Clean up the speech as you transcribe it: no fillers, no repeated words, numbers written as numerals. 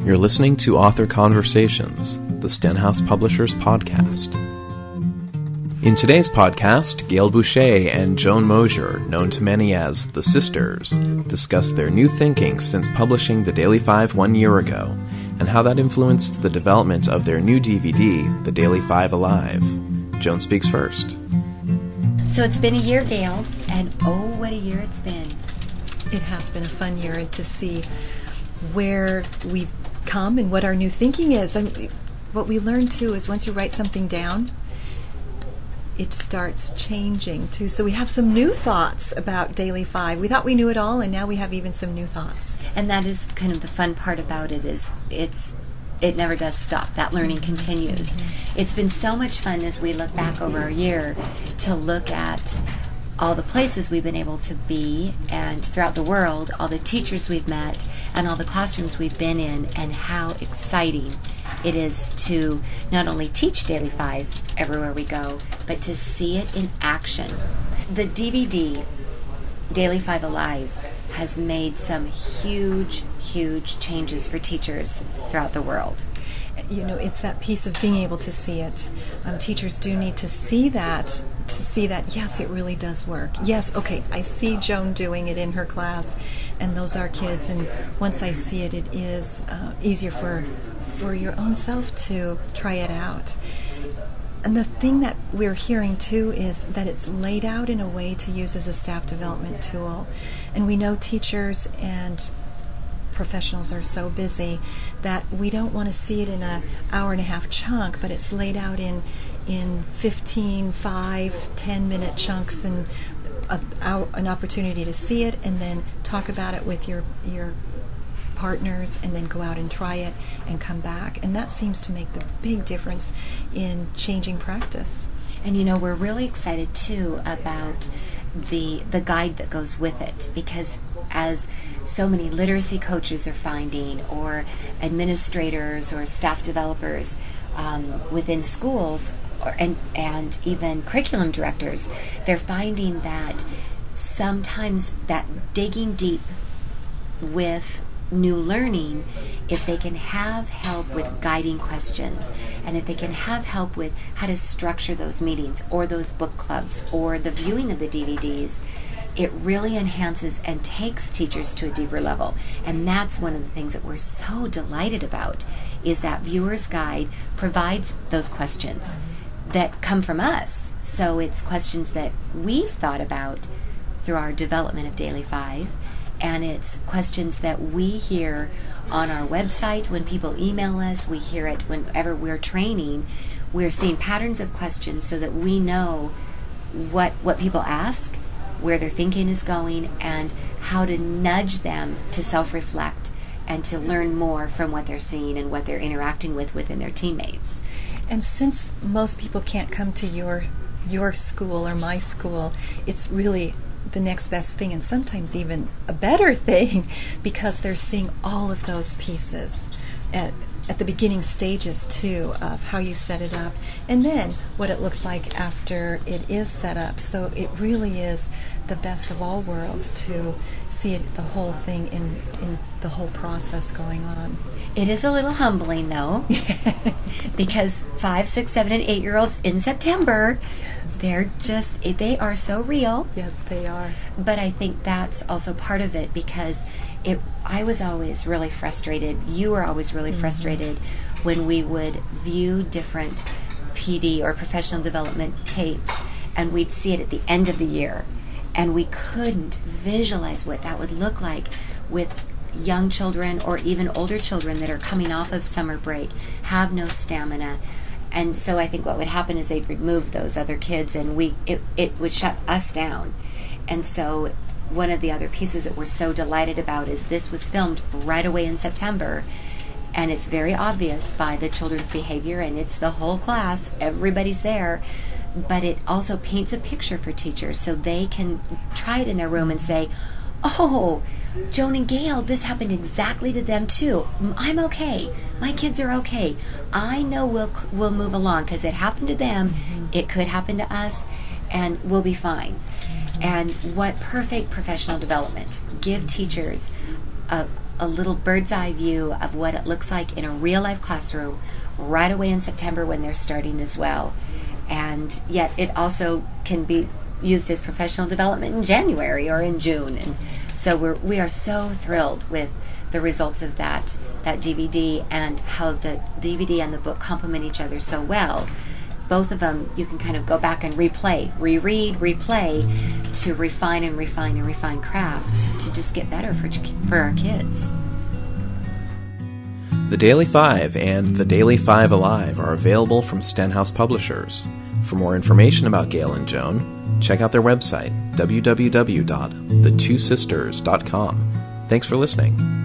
You're listening to Author Conversations, the Stenhouse Publishers podcast. In today's podcast, Gail Boucher and Joan Mosier, known to many as the Sisters, discuss their new thinking since publishing The Daily Five 1 year ago, and how that influenced the development of their new DVD, The Daily Five Alive. Joan speaks first. So it's been a year, Gail, and oh, what a year it's been. It has been a fun year, and to see where we've come and what our new thinking is. What we learn, too, is once you write something down, it starts changing, too. So we have some new thoughts about Daily Five. We thought we knew it all, and now we have even some new thoughts. And that is kind of the fun part about it, is it never does stop. That learning continues. Mm-hmm. It's been so much fun as we look back over a year to look at all the places we've been able to be, and throughout the world, all the teachers we've met, and all the classrooms we've been in, and how exciting it is to not only teach Daily Five everywhere we go, but to see it in action. The DVD, Daily Five Alive, has made some huge, huge changes for teachers throughout the world. You know, it's that piece of being able to see it. Teachers do need to see that, yes, it really does work. Yes, okay, I see Joan doing it in her class, and those are kids, and once I see it, it is easier for your own self to try it out. And the thing that we're hearing, too, is that it's laid out in a way to use as a staff development tool. And we know teachers and professionals are so busy that we don't want to see it in an hour-and-a-half chunk, but it's laid out in 15, 5, 10-minute chunks, and an opportunity to see it and then talk about it with your partners, and then go out and try it and come back. And that seems to make the big difference in changing practice. And you know, we're really excited too about the guide that goes with it, because as so many literacy coaches are finding, or administrators or staff developers within schools, and even curriculum directors, they're finding that sometimes that digging deep with new learning, if they can have help with guiding questions, and if they can have help with how to structure those meetings or those book clubs or the viewing of the DVDs, it really enhances and takes teachers to a deeper level. And that's one of the things that we're so delighted about, is that Viewer's Guide provides those questions that come from us. So it's questions that we've thought about through our development of Daily Five, and it's questions that we hear on our website when people email us. We hear it whenever we're training. We're seeing patterns of questions so that we know what people ask, where their thinking is going, and how to nudge them to self-reflect and to learn more from what they're seeing and what they're interacting with within their teammates. And since most people can't come to your school or my school, it's really the next best thing, and sometimes even a better thing, because they're seeing all of those pieces at the beginning stages too, of how you set it up, and then what it looks like after it is set up. So it really is the best of all worlds to see it, the whole thing in the whole process going on. It is a little humbling, though, because 5, 6, 7, and 8-year-olds in September, they are so real. Yes, they are. But I think that's also part of it, because I was always really frustrated. You were always really frustrated when we would view different PD or professional development tapes, and we'd see it at the end of the year, and we couldn't visualize what that would look like with young children or even older children that are coming off of summer break, have no stamina. And so I think what would happen is they'd remove those other kids, and it would shut us down. And so one of the other pieces that we're so delighted about is this was filmed right away in September, and it's very obvious by the children's behavior, and it's the whole class, everybody's there, but it also paints a picture for teachers so they can try it in their room and say, oh, Joan and Gail, this happened exactly to them too. I'm okay. My kids are okay. I know we'll move along because it happened to them. It could happen to us, and we'll be fine. And what perfect professional development. Give teachers a little bird's eye view of what it looks like in a real life classroom right away in September when they're starting as well. And yet it also can be used as professional development in January or in June. And so we are so thrilled with the results of that DVD and how the DVD and the book complement each other so well. Both of them you can kind of go back and replay, reread, replay to refine and refine and refine crafts to just get better for our kids. The Daily Five and The Daily Five Alive are available from Stenhouse Publishers. For more information about Gail and Joan, check out their website, www.thetwosisters.com. Thanks for listening.